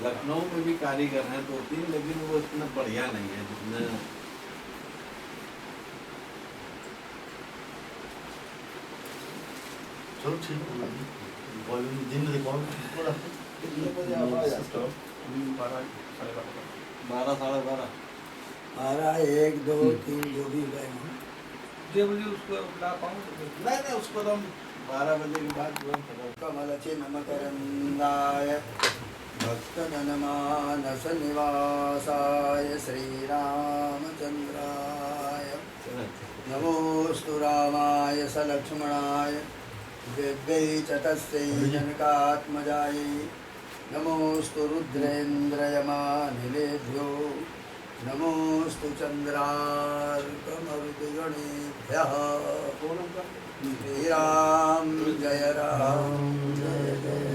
लखनऊ में भी कारीगर हैं 2-3, लेकिन वो इतना बढ़िया नहीं है जितना चलो ठीक है वॉल्यूम दिन में रिकॉर्ड थोड़ा कितने बजे आप आ जाते हो? 12 साढ़े 12 12, 1, 2, 3 जो भी गए हों। उसको ला पाऊँ नहीं उसको तो हम 12 बजे के बाद तुरंत करो। कमलचिन्मकरन्दाय भक्तजनमानस निवासाय श्रीरामचन्द्राय नमोऽस्तु रामाय सलक्ष्मणाय दिव्यै च तस्यै जनकात्मजायै नमोऽस्तु रुद्रेन्द्रयमानिलेभ्यो नमोऽस्तु चन्द्रार्कमरुद्गणेभ्यः। श्रीराम जय जय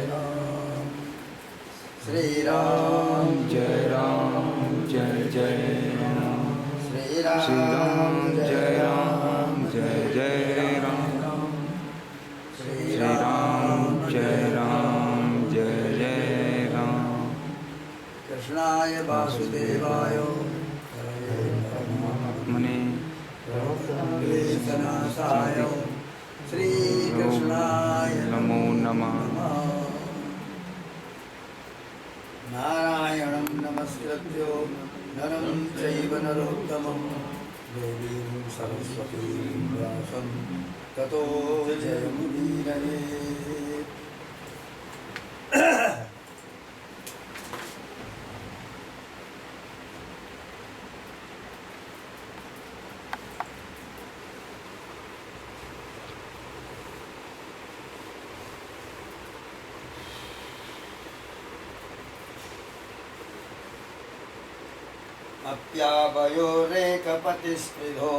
राम श्रीराम जय राम जय जय राम श्रीराम जय राम जय जय राम श्रीराम जय राम जय जय राम। कृष्णाय वासुदेवाय मने क्लेशनाशाय श्रीकृष्णाय नमो नमः। नारायणं नमस्कृत्य नरं चैव नरोत्तमं देवीं सरस्वतीं व्यासं ततो जयमुदीरयेत्। अप्यावयोरेकपतिस्पृधो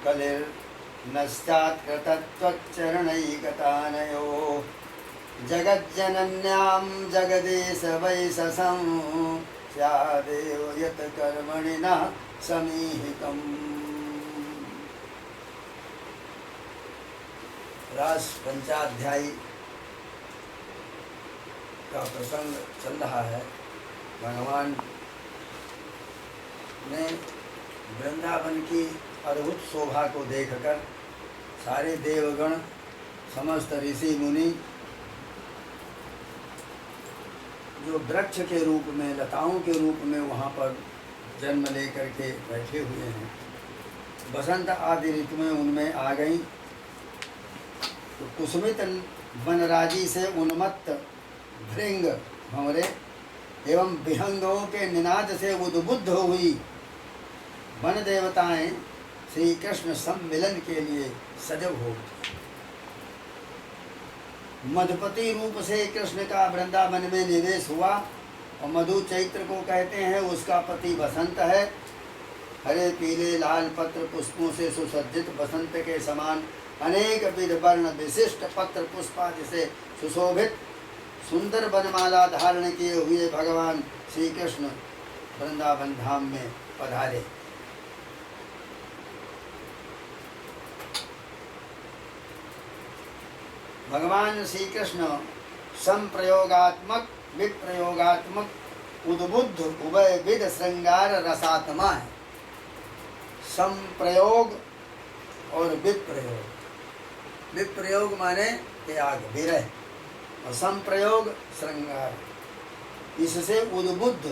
कलिर्नश्चात्कृतत्वच्चरणैकतानयोः जगज्जनन्यां जगदीश वैशसं स्यादेव यत् कर्मणिनः समीहितम्। रास पंचाध्यायी का प्रसंग चल रहा है। भगवान ने वृंदावन की अद्भुत शोभा को देखकर सारे देवगण समस्त ऋषि मुनि जो वृक्ष के रूप में लताओं के रूप में वहाँ पर जन्म लेकर के बैठे हुए हैं, बसंत आदि ऋतुएं उनमें आ गईं तो कुसुमित वनराजी से उन्मत्त भृंग भंवरे एवं विहंगों के निनाद से उद्बुद्ध हुई वन देवताएं श्री कृष्ण सम्मिलन के लिए सजग हो उठी। मधुपति रूप से कृष्ण का वृंदावन में निवेश हुआ और मधु चैत्र को कहते हैं, उसका पति बसंत है। हरे पीले लाल पत्र पुष्पों से सुसज्जित बसंत के समान अनेक विध वर्ण विशिष्ट पत्र पुष्पादि से सुशोभित सुंदर वनमाला धारण किए हुए भगवान श्री कृष्ण वृंदावन धाम में पधारे। भगवान श्री कृष्ण संप्रयोगात्मक विप्रयोगात्मक उद्बुद्ध उभय विध श्रृंगार रसात्मा है। संप्रयोग और विप्रयोग, विप्रयोग माने त्याग विरह और संप्रयोग श्रृंगार। इससे उद्बुद्ध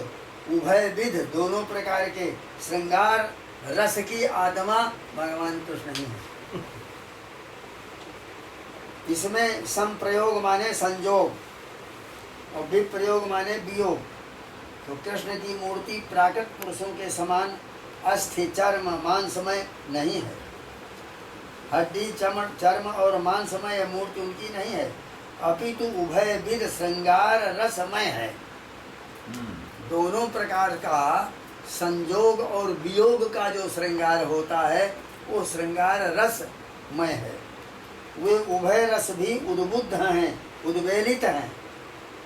उभय विध दोनों प्रकार के श्रृंगार रस की आत्मा भगवान कृष्ण ही है। इसमें संप्रयोग माने संजोग और विप्रयोग माने वियोग। तो कृष्ण की मूर्ति प्राकृत पुरुषों के समान अस्थि चर्म मांसमय नहीं है। हड्डी चर्म और मांसमय मूर्ति उनकी नहीं है, अपितु उभय विध श्रृंगार रसमय है। दोनों प्रकार का संजोग और वियोग का जो श्रृंगार होता है वो श्रृंगार रसमय है। वे उभय रस भी उद्बुद्ध हैं, उद्वेलित हैं,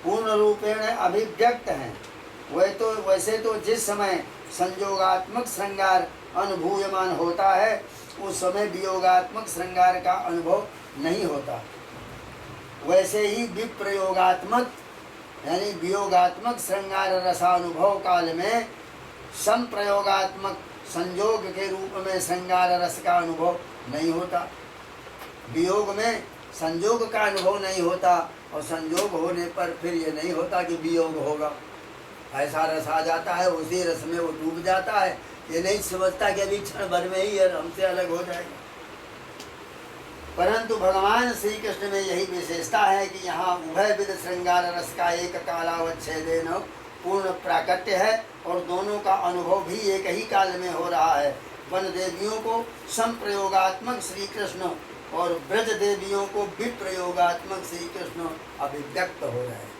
पूर्ण रूपेण अभिव्यक्त हैं। वैसे तो जिस समय संयोगात्मक श्रृंगार अनुभूयमान होता है उस समय वियोगात्मक श्रृंगार का अनुभव नहीं होता। वैसे ही विप्रयोगात्मक यानी वियोगात्मक श्रृंगार रसानुभव काल में संप्रयोगात्मक संयोग के रूप में श्रृंगार रस का अनुभव नहीं होता। वियोग में संयोग का अनुभव नहीं होता और संयोग होने पर फिर ये नहीं होता कि वियोग होगा। ऐसा रस आ जाता है, उसी रस में वो डूब जाता है, ये नहीं समझता कि अभी क्षण भर में ही हमसे अलग हो जाएगा। परंतु भगवान श्री कृष्ण में यही विशेषता है कि यहाँ उभय विध श्रृंगार रस का एक कालावच्छेदेन पूर्ण प्राकट्य है और दोनों का अनुभव भी एक ही काल में हो रहा है। वन देवियों को संप्रयोगात्मक श्री कृष्ण और ब्रज देवियों को विप्रयोगात्मक श्री कृष्ण अभिव्यक्त हो रहे हैं।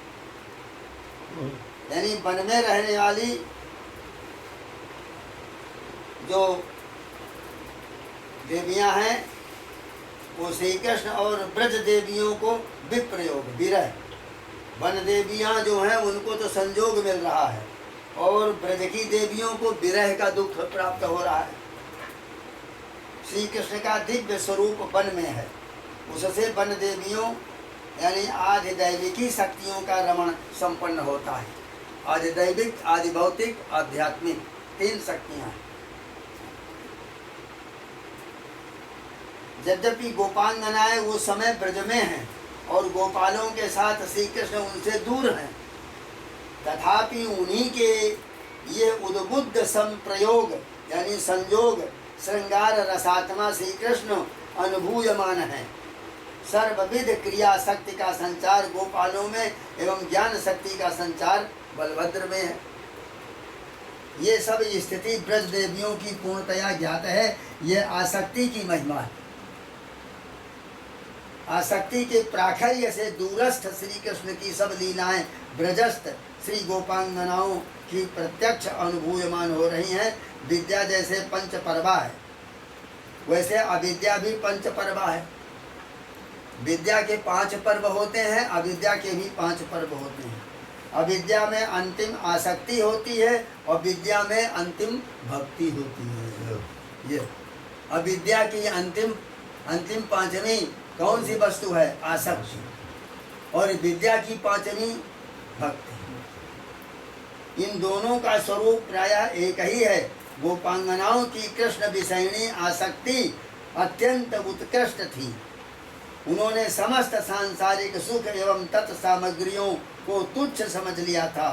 यानी वन में रहने वाली जो देवियां हैं वो श्री कृष्ण और ब्रज देवियों को विप्रयोग विरह, वन देवियां जो हैं उनको तो संयोग मिल रहा है और ब्रज की देवियों को विरह का दुख प्राप्त हो रहा है। श्री कृष्ण का दिव्य स्वरूप वन में है, उससे वन देवियों यानी आदि दैविकी शक्तियों का रमण संपन्न होता है। आदि दैविक, आदि भौतिक, आध्यात्मिक, तीन शक्तियां हैं। यद्यपि गोपांगनाएं उस समय ब्रज में हैं और गोपालों के साथ श्री कृष्ण उनसे दूर हैं, तथापि उन्हीं के ये उद्बुद्ध संप्रयोग यानी संयोग श्रृंगार रसात्मा श्री कृष्ण अनुभूयमान है। सर्वविध क्रिया शक्ति का संचार गोपालों में एवं ज्ञान शक्ति का संचार बलभद्र में है। ये सब स्थिति ब्रज देवियों की पूर्णतया ज्ञात है। ये आसक्ति की महिमा है। आसक्ति के प्राखल्य से दूरस्थ श्री कृष्ण की सब लीलाएं ब्रजस्थ श्री गोपांगनाओं की प्रत्यक्ष अनुभूयमान हो रही हैं। विद्या जैसे पंचपर्वा है वैसे अविद्या भी पंचपर्वा है। विद्या के 5 पर्व होते हैं, अविद्या के भी 5 पर्व होते हैं। अविद्या में अंतिम आसक्ति होती है और विद्या में अंतिम भक्ति होती है। ये अविद्या की अंतिम पांचवी कौन सी वस्तु है? आसक्ति। और विद्या की 5वीं भक्ति। इन दोनों का स्वरूप प्रायः एक ही है। गोपांगनाओं की कृष्ण विषयिणी आसक्ति अत्यंत उत्कृष्ट थी। उन्होंने समस्त सांसारिक सुख एवं तत्सामग्रियों को तुच्छ समझ लिया था।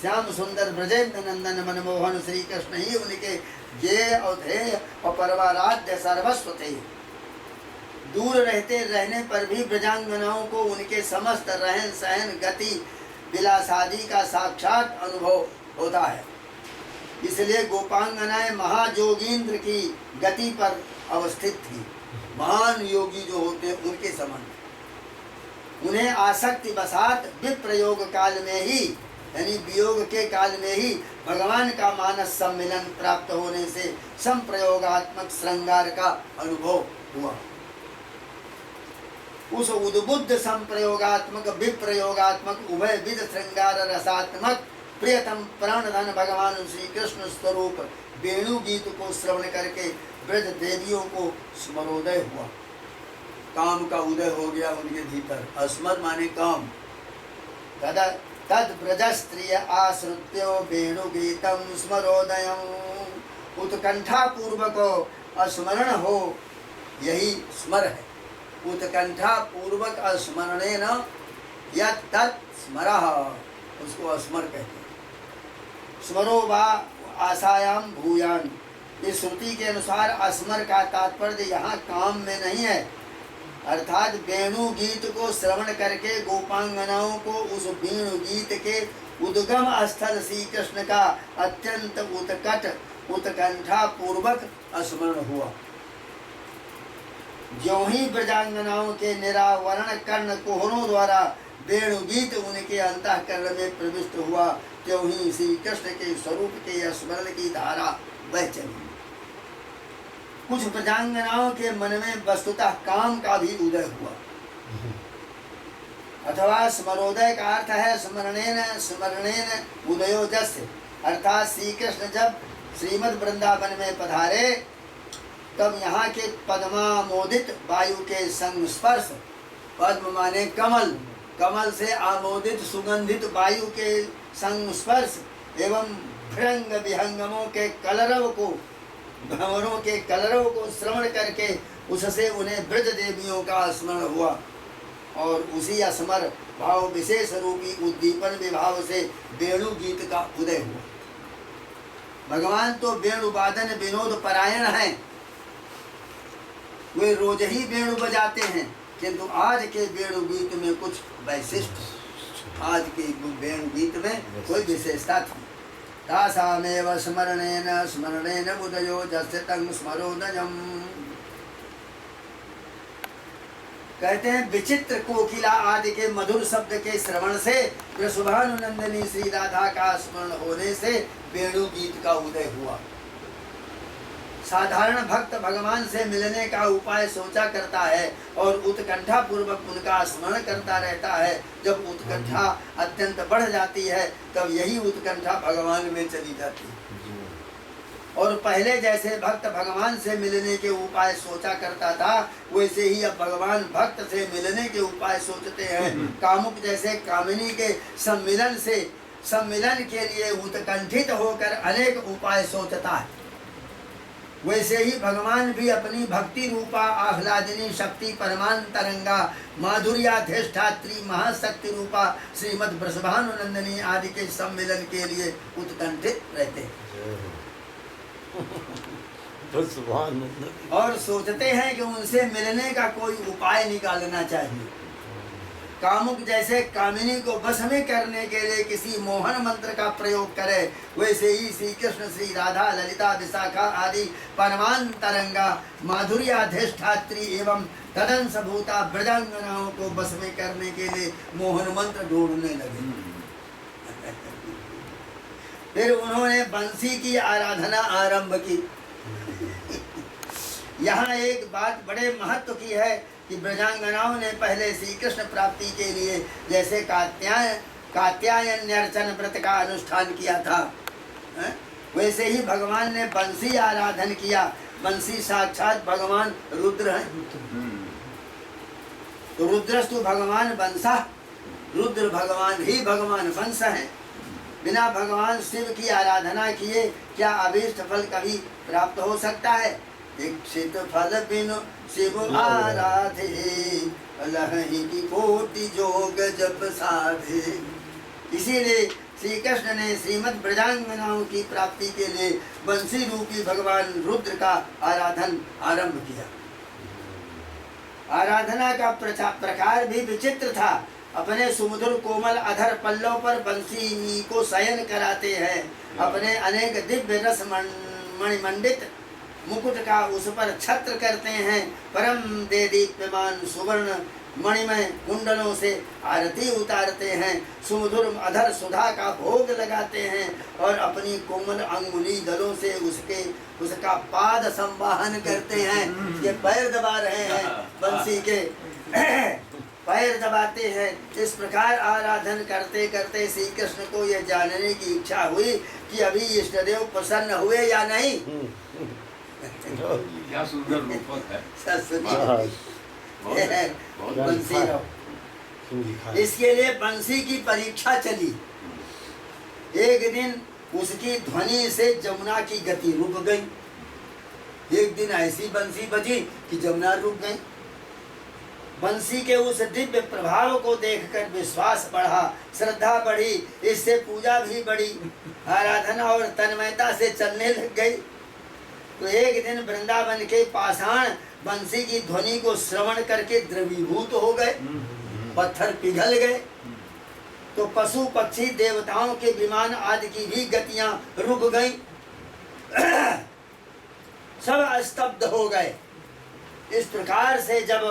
श्याम सुंदर ब्रजेंद्र नंदन मनमोहन श्री कृष्ण ही उनके ज्ञेय अवधेय और परमाराध्य सर्वस्व थे। दूर रहने पर भी ब्रजांगनाओं को उनके समस्त रहन सहन गति विलासादि का साक्षात अनुभव होता है। इसलिए गोपांगनाएं महाजोगींद्र की गति पर अवस्थित थी। महान योगी जो होते हैं उनके समान। उन्हें आसक्ति बसात विप्रयोग काल में ही यानी वियोग के काल में ही भगवान का मानस सम्मिलन प्राप्त होने से संप्रयोगात्मक श्रृंगार का अनुभव हुआ। उस उद्बुद्ध संप्रयोगात्मक विप्रयोगात्मक उभय विध श्रृंगार रसात्मक प्रियतम प्राणधन भगवान श्री कृष्ण स्वरूप वेणु गीत को श्रवण करके ब्रज देवियों को स्मरोदय हुआ। काम का उदय हो गया उनके भीतर। स्मर माने काम। तद ब्रज स्त्रिय आश्रित्यो वेणु गीतम स्मरोदयम उत्कंठा पूर्वक स्मरण हो, यही स्मर है। उत्कंठा पूर्वक स्मरणेन यत् तत् स्मरः, उसको स्मर कहते हैं। स्मरो वा आशायाम भूयान। इस श्रुति के अनुसार स्मर का तात्पर्य यहाँ काम में नहीं है, अर्थात वेणु गीत को श्रवण करके गोपांगनाओं को उस वेणु गीत के उद्गम स्थल श्री कृष्ण का अत्यंत उत्कंठा पूर्वक स्मरण हुआ। ज्यों ही ब्रजांगनाओं के निरावरण कर्ण कोहरों द्वारा वेणु गीत उनके अंतःकरण में प्रविष्ट हुआ, त्यों ही श्री कृष्ण के स्वरूप के स्मरण की धारा बह चली। कुछ ब्रजांगनाओं के मन में वस्तुतः काम का भी उदय हुआ। अथवा स्मरोदय का अर्थ है स्मरणेन उदयो जस्य, अर्थात श्री कृष्ण जब श्रीमद् वृंदावन में पधारे तब यहाँ के पद्मामोदित वायु के संस्पर्श, पद्म माने कमल, कमल से आमोदित सुगंधित वायु के संस्पर्श एवं भृंग विहंगमों के कलरव को, भंवरों के कलरव को श्रवण करके उससे उन्हें ब्रज देवियों का स्मरण हुआ और उसी स्मर भाव विशेष रूपी उद्दीपन विभाव से वेणु गीत का उदय हुआ। भगवान तो वेणु वादन विनोद परायण हैं, वे रोज ही वेणु बजाते हैं, किंतु आज के वेणु गीत में कुछ वैशिष्ट, आज के वेणु गीत में कोई विशेषता थी। तासामेव स्मरणेन स्मरणेन उदयो जस्य तं स्मरोदयम्। कहते हैं विचित्र कोकिला आदि के मधुर शब्द के श्रवण से, वृषभानुनंदिनी श्री राधा का स्मरण होने से वेणु गीत का उदय हुआ। साधारण भक्त भगवान से मिलने का उपाय सोचा करता है और उत्कंठा पूर्वक उनका स्मरण करता रहता है। जब उत्कंठा अत्यंत बढ़ जाती है तब यही उत्कंठा भगवान में चली जाती है। और पहले जैसे भक्त भगवान से मिलने के उपाय सोचा करता था, वैसे ही अब भगवान भक्त से मिलने के उपाय सोचते हैं। कामुक जैसे कामिनी के सम्मिलन के लिए उत्कंठित होकर अनेक उपाय सोचता है, वैसे ही भगवान भी अपनी भक्ति रूपा आह्लादिनी शक्ति परमांतरंगा माधुर्याधिष्ठात्री महाशक्ति रूपा श्रीमद् वृषभानुनंदिनी आदि के सम्मिलन के लिए उत्कंठित रहते हैं और सोचते हैं कि उनसे मिलने का कोई उपाय निकालना चाहिए। कामुक जैसे कामिनी को वश में करने के लिए किसी मोहन मंत्र का प्रयोग करे, वैसे ही श्री कृष्ण श्री राधा ललिता विशाखा आदि परमांतरंगा माधुर्याधिष्ठात्री एवं तदंसभूता ब्रजांगनाओं को वश में करने के लिए मोहन मंत्र ढूंढने लगे। फिर उन्होंने बंसी की आराधना आरंभ की। यहाँ एक बात बड़े महत्व की है कि ब्रजांगनाओं ने पहले श्री कृष्ण प्राप्ति के लिए जैसे कात्यायन्यर्चन व्रत का अनुष्ठान किया था, वैसे ही भगवान ने बंसी आराधन किया। बंसी साक्षात भगवान रुद्र हैं। तो रुद्रस्तु भगवान बंसा, रुद्र भगवान ही भगवान बंस हैं। बिना भगवान शिव की आराधना किए क्या अभीष्ट फल कभी प्राप्त हो सकता है? इच्छित फल बिनु शिव आराधे, लहही की कोटि जोग जप साधे। इसीलिए श्री कृष्ण ने श्रीमद् ब्रजांगनाओं की प्राप्ति के लिए बंसी रूपी भगवान रुद्र का आराधन आरंभ किया। आराधना का प्रकार भी विचित्र था। अपने सुमधुर कोमल अधर पल्लों पर बंसी को शयन कराते हैं। अपने अनेक दिव्य रस मणिमंडित मुकुट का उस पर छत्र करते हैं। परम देदीप्यमान सुवर्ण मणिमय कुंडलों से आरती उतारते हैं। सुमधुर अधर सुधा का भोग लगाते हैं और अपनी कोमल अंगुली दलों से उसका पाद संवाहन करते हैं। ये पैर दबा रहे हैं बंसी के पैर दबाते हैं। इस प्रकार आराधन करते करते श्री कृष्ण को यह जानने की इच्छा हुई कि अभी इष्टदेव प्रसन्न हुए या नहीं। क्या सुंदर रूपक है। बंसी इसके लिए बंसी की परीक्षा चली। एक दिन उसकी ध्वनि से जमुना की गति रुक गई। एक दिन ऐसी बंसी बजी कि जमुना रुक गई। बंसी के उस दिव्य प्रभाव को देखकर विश्वास बढ़ा, श्रद्धा बढ़ी, इससे पूजा भी बढ़ी, आराधना और तन्मयता से चलने लग गई। तो एक दिन वृंदावन के पाषाण बंसी की ध्वनि को श्रवण करके द्रवीभूत हो गए, पत्थर पिघल गए। तो पशु पक्षी देवताओं के विमान आदि की भी गतियां रुक गईं, सब स्तब्ध हो गए। इस प्रकार से जब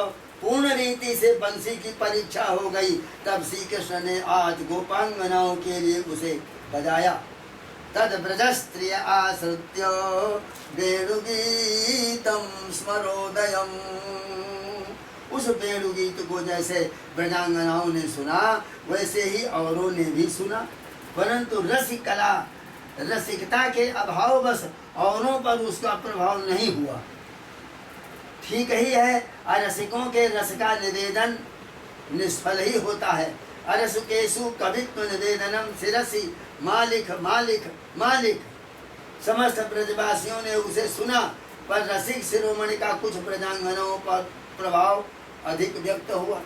पूर्ण रीति से बंसी की परीक्षा हो गई, तब श्री कृष्ण ने आज गोपांगनाओं के लिए उसे बजाया। तद ब्रजस्त्रिय आश्रित्य वेणुगीतम स्मरोदयम। उस वेणुगीत को जैसे ब्रजांगनाओं ने सुना, वैसे ही औरों ने भी सुना, परंतु रसिकता के अभाववश औरों पर उसका प्रभाव नहीं हुआ। ठीक ही है, रसिकों के रस का निवेदन निष्फल ही होता है। अरसु केसु कवित्व निवेदनम शिरसी मालिक मालिक मालिक। समस्त ब्रजवासियों ने उसे सुना, पर रसिक शिरोमणि का कुछ ब्रजांगनों पर प्रभाव अधिक व्यक्त हुआ।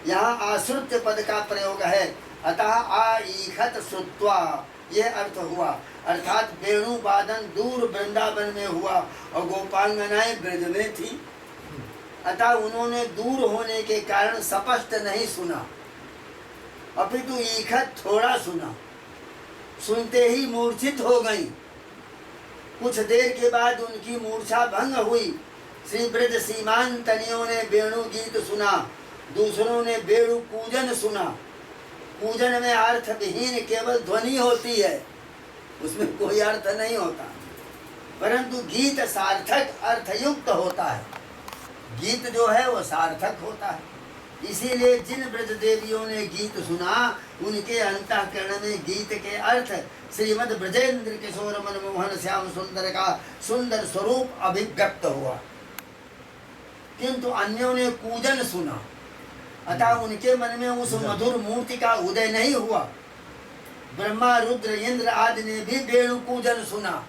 यहाँ आश्रुत्य पद का प्रयोग है, अतः आईखत श्रुत्वा यह अर्थ हुआ, अर्थात वेणु वादन दूर वृंदावन में हुआ और गोपांगनाएं ब्रज में थी, अतः उन्होंने दूर होने के कारण स्पष्ट नहीं सुना, अपितु ईखत थोड़ा सुना। सुनते ही मूर्छित हो गई। कुछ देर के बाद उनकी मूर्छा भंग हुई। श्री ब्रज सीमान तनियों ने वेणु गीत सुना, दूसरों ने वेणु पूजन सुना। पूजन में अर्थ विहीन केवल ध्वनि होती है, उसमें कोई अर्थ नहीं होता, परंतु गीत सार्थक अर्थयुक्त होता है। गीत जो है वो सार्थक होता है। इसीलिए जिन ब्रज देवियों ने गीत सुना, उनके अंतःकरण में गीत के अर्थ श्रीमद ब्रजेंद्र किशोर मनमोहन श्याम सुंदर का सुंदर स्वरूप अभिव्यक्त हुआ। किंतु अन्यों ने कूजन सुना, अतः उनके मन में उस मधुर मूर्ति का उदय नहीं हुआ। ब्रह्मा रुद्र इंद्र आदि ने भी वेणु कूजन सुना।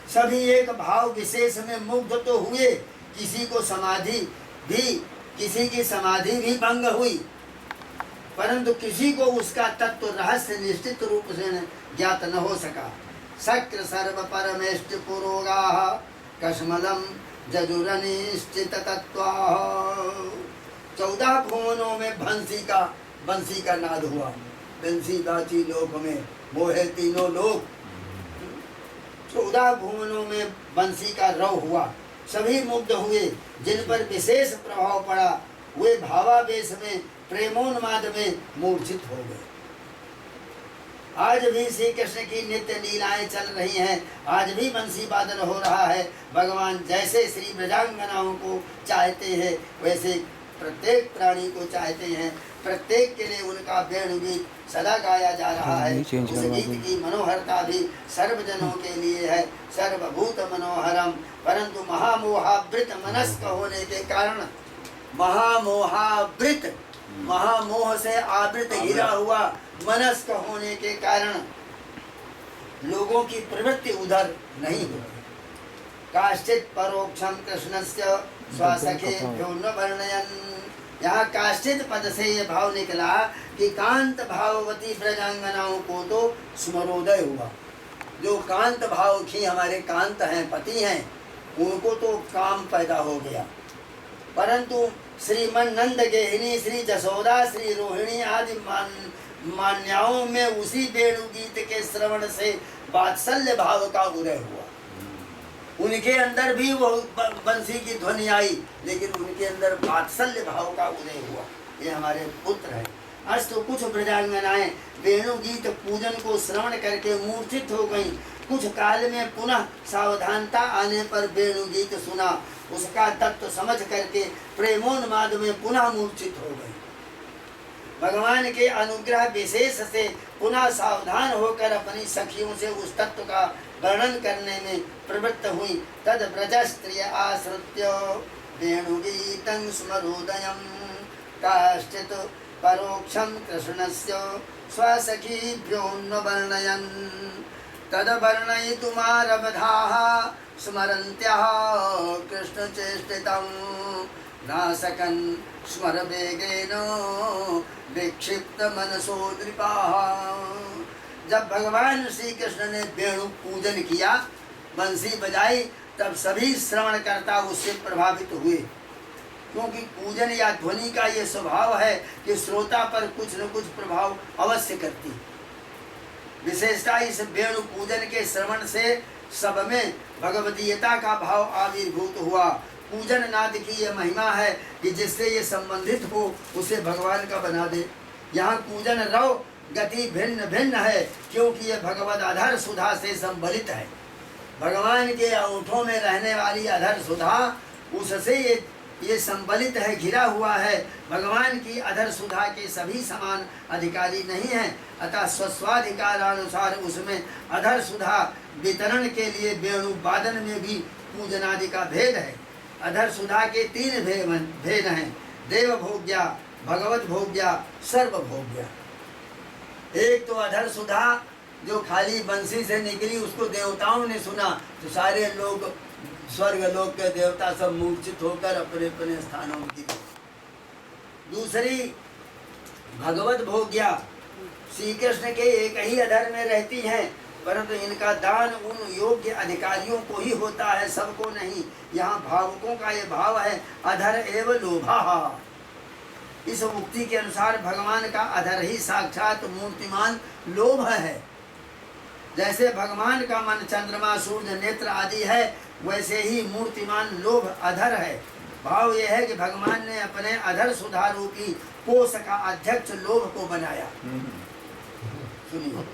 सभी एक भाव विशेष में मुग्ध तो हुए, किसी की समाधि भी भंग हुई, परंतु किसी को उसका तत्व रहस्य निश्चित रूप से ज्ञात न हो सका। शक्र सर्व परमेष्ट पुरोगा कश्मलम जजुरनिश्चित तत्वा। 14 भुवनों में बंसी का नाद हुआ। बंसी बाची लोक में मोहे तीनों लोक। 14 भुवनों में बंसी का रव हुआ। सभी मुग्ध हुए। जिन पर विशेष प्रभाव पड़ा वे भावावेश में प्रेमोन्माद में मूर्छित हो गए। आज भी श्री कृष्ण की नित्य लीलाएं चल रही हैं। आज भी बंसी वादन हो रहा है। भगवान जैसे श्री ब्रजांगनाओं को चाहते हैं, वैसे प्रत्येक प्राणी को चाहते हैं। प्रत्येक के लिए उनका वेणुगीत सदा गाया जा रहा है। उस गीत की मनोहरता भी सर्वजनों के लिए है। सर्वभूत मनोहरम, परंतु महामोहावृत मनस्क होने के कारण, महामोह से आवृत घिरा हुआ मनस्क होने के कारण लोगों की प्रवृत्ति उधर नहीं होती। काश्चित परोक्षम कृष्णस्य स्वसखेभ्यो न वर्णयन्। यहाँ काश्चित पद से ये भाव निकला कि कांत भाववती ब्रजांगनाओं को तो स्मरोदय हुआ। जो कांत भाव की हमारे कांत हैं, पति हैं, उनको तो काम पैदा हो गया। परंतु श्रीमन नंद गेहिनी, श्री जसोदा, श्री रोहिणी आदि मान्याओं में उसी वेणु गीत के श्रवण से वात्सल्य भाव का उदय हुआ। उनके अंदर भी वो बंसी की ध्वनि आई, लेकिन उनके अंदर वात्सल्य भाव का उदय हुआ। ये हमारे पुत्र हैं। अस्तु कुछ ब्रजांगनाएं वेणु गीत पूजन को श्रवण करके मूर्छित हो गईं। कुछ काल में पुनः सावधानता आने पर वेणु गीत सुना, उसका तत्व समझ करके प्रेमोन्माद में पुनः मूर्छित हो गई। भगवान के अनुग्रह विशेष से पुनः सावधान होकर अपनी सखियों से उस तत्व का वर्णन करने में प्रवृत्त हुई। तद ब्रजस्त्रिय आश्रित्य वेणुगीतं स्मरोदयं काश्चित् परोक्षं कृष्णस्य स्वसखीभ्यो वर्णयन्। तद वर्णयितुमारब्धाः स्मरन्त्याः कृष्णचेष्टितं नासकन् स्मरवेगेन विक्षिप्त मनसो नृपाः। जब भगवान श्री कृष्ण ने वेणु पूजन किया, बंसी बजाई, तब सभी श्रवणकर्ता उससे प्रभावित हुए, क्योंकि पूजन या ध्वनि का ये स्वभाव है कि श्रोता पर कुछ न कुछ प्रभाव अवश्य करती। विशेषता इस वेणु पूजन के श्रवण से सब में भगवदीयता का भाव आविर्भूत हुआ। पूजन नाद की यह महिमा है कि जिससे ये संबंधित हो उसे भगवान का बना दे। यहाँ पूजन रव गति भिन्न भिन्न है, क्योंकि यह भगवद अधर सुधा से संबलित है। भगवान के ओठों में रहने वाली अधर सुधा, उससे ये संबलित है, घिरा हुआ है। भगवान की अधर सुधा के सभी समान अधिकारी नहीं हैं, अतः स्वस्वाधिकारानुसार उसमें अधर सुधा वितरण के लिए वेणु वादन में भी पूजनादि का भेद है। अधर सुधा के 3 भेद हैं। देव भोग्या, भगवत भोग्या, सर्व भोग्या। एक तो अधर सुधा जो खाली बंसी से निकली, उसको देवताओं ने सुना तो सारे लोग स्वर्ग लोक के देवता सब मूर्छित होकर अपने अपने स्थानों में गिरे। दूसरी भगवत भोग्या, श्री कृष्ण के एक ही अधर में रहती हैं, परंतु इनका दान उन योग्य अधिकारियों को ही होता है, सबको नहीं। यहाँ भावुकों का ये भाव है, अधर एव लोभा। इस उक्ति के अनुसार भगवान का अधर ही साक्षात मूर्तिमान लोभ है। जैसे भगवान का मन चंद्रमा, सूर्य, नेत्र आदि है, वैसे ही मूर्तिमान लोभ अधर है। भाव यह है कि भगवान ने अपने अधर सुधारूपी कोष का अध्यक्ष लोभ को बनाया। सुनिए,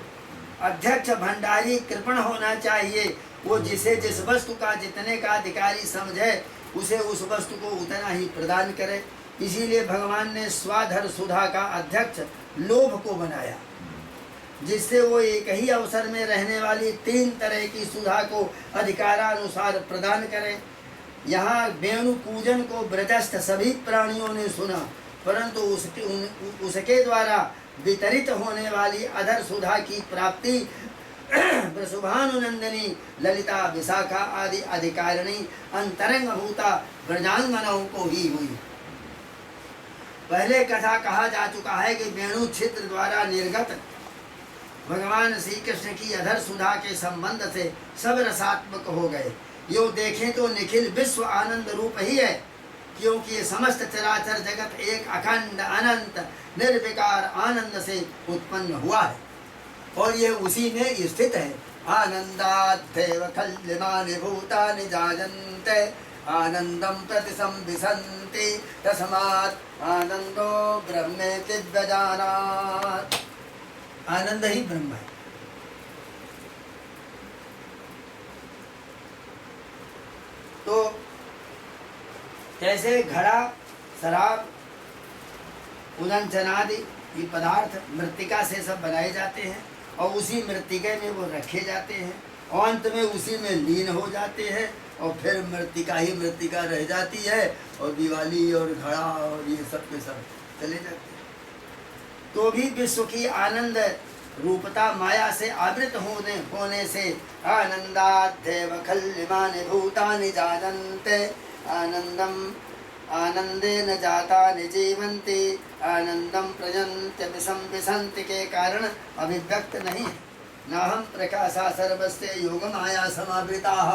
अध्यक्ष भंडारी कृपण होना चाहिए। वो जिसे जिस वस्तु का जितने का अधिकारी समझे, उसे उस वस्तु को उतना ही प्रदान करे। इसीलिए भगवान ने स्वाधर सुधा का अध्यक्ष लोभ को बनाया, जिससे वो एक ही अवसर में रहने वाली 3 तरह की सुधा को अधिकारानुसार प्रदान करे। यहाँ वेणु पूजन को ब्रजस्थ सभी प्राणियों ने सुना, परंतु उसके द्वारा वितरित होने वाली अधर सुधा की प्राप्ति वृषभानुनंदिनी, ललिता, विशाखा आदि अधिकारिणी अंतरंग भूता ब्रजांगनाओं को ही हुई। पहले कथा कहा जा चुका है कि वेणु छिद्र द्वारा निर्गत भगवान श्री कृष्ण की अधर सुधा के संबंध से सब रसात्मक हो गए। यो देखें तो निखिल विश्व आनंद रूप ही है, क्योंकि ये समस्त चराचर जगत एक अखंड अनंत निर्विकार आनंद से उत्पन्न हुआ है और ये उसी में स्थित है। आनंदाद्धेव खल्यमानि भूतानि जायन्ते आनंदम प्रतिसंविशन्ति तस्मात् आनंदो ब्रह्मेति व्यजानात्। आनंद ही ब्रह्म है। तो जैसे घड़ा, शराब, उदन चनादि ये पदार्थ मृत्तिका से सब बनाए जाते हैं और उसी मृत्तिका में वो रखे जाते हैं और अंत में उसी में लीन हो जाते हैं और फिर मृत्तिका ही मृत्तिका रह जाती है और दिवाली और घड़ा और ये सब के सब चले जाते हैं। तो भी विश्व की आनंद रूपता माया से आवृत होने से आनंदाद्धेव खल्यमानि भूतानि जायन्ते आनंदम आनंदेन जातानि जीवन्ति आनंदम प्रयन्त्य विसंविशन्ति के कारण अभिव्यक्त नहीं। नाहं प्रकाशा सर्वस्य योग माया समावृताः।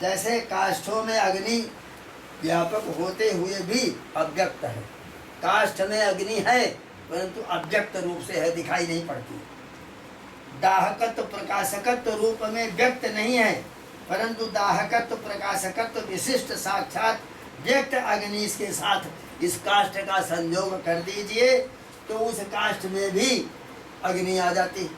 जैसे काष्ठों में अग्नि व्यापक होते हुए भी अव्यक्त है। काष्ठ में अग्नि है परंतु अव्यक्त रूप से है, दिखाई नहीं पड़ती। दाहकत्व प्रकाशकत्व रूप में व्यक्त नहीं है, परंतु दाहकत्व प्रकाशकत्व विशिष्ट साक्षात व्यक्त अग्नि के साथ इस काष्ठ का संयोग कर दीजिए तो उस काष्ठ में भी अग्नि आ जाती,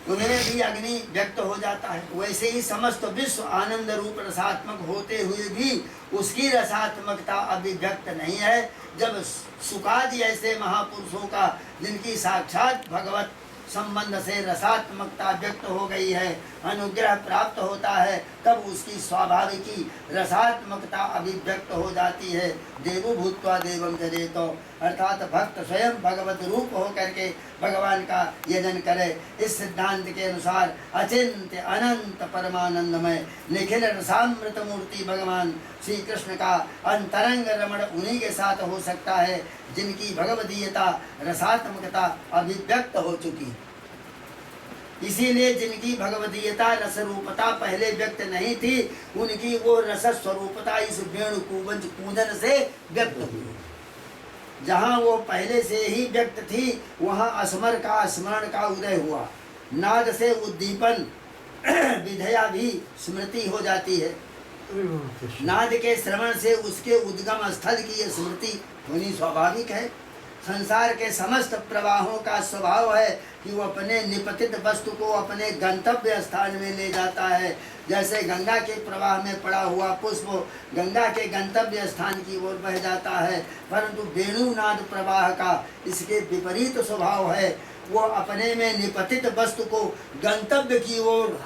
उनमें भी अग्नि व्यक्त हो जाता है। वैसे ही समस्त विश्व आनंद रूप रसात्मक होते हुए भी उसकी रसात्मकता अभिव्यक्त नहीं है। जब सुकादि ऐसे महापुरुषों का जिनकी साक्षात भगवत संबंध से रसात्मकता व्यक्त हो गई है, अनुग्रह प्राप्त होता है, तब उसकी स्वाभाविकी रसात्मकता अभिव्यक्त हो जाती है। देवो भूत्वा देवम जरेतो, अर्थात भक्त स्वयं भगवत रूप हो करके भगवान का यजन करे। इस सिद्धांत के अनुसार अचिंत्य अनंत परमानंदमय निखिल रसामृत मूर्ति भगवान श्री कृष्ण का अंतरंग रमण उन्हीं के साथ हो सकता है जिनकी भगवदीयता रसात्मकता अभिव्यक्त हो चुकी। इसीलिए जिनकी भगवदीयता रस रूपता पहले व्यक्त नहीं थी, उनकी वो रस स्वरूपता इस वेणु कूजन से व्यक्त हुई। जहाँ वो पहले से ही व्यक्त थी वहाँ अस्मर का स्मरण का उदय हुआ। नाद से उद्दीपन विधया भी स्मृति हो जाती है। नाद के श्रवण से उसके उद्गम स्थल की स्मृति होनी स्वाभाविक है। संसार के समस्त प्रवाहों का स्वभाव है कि वो अपने निपतित वस्तु को अपने गंतव्य स्थान में ले जाता है। जैसे गंगा के प्रवाह में पड़ा हुआ पुष्प गंगा के गंतव्य स्थान की ओर बह जाता है, परंतु वेणुनाद प्रवाह का इसके विपरीत स्वभाव है। वो अपने में निपतित वस्तु को गंतव्य की ओर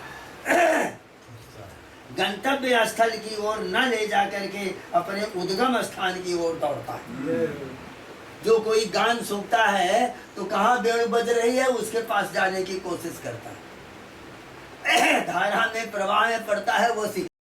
गंतव्य स्थल की ओर न ले जा करके अपने उद्गम स्थान की ओर दौड़ता है। जो कोई गान सुनता है तो कहाँ बेड़ बज रही है उसके पास जाने की कोशिश करता है। धारा में प्रवाह में पड़ता है वो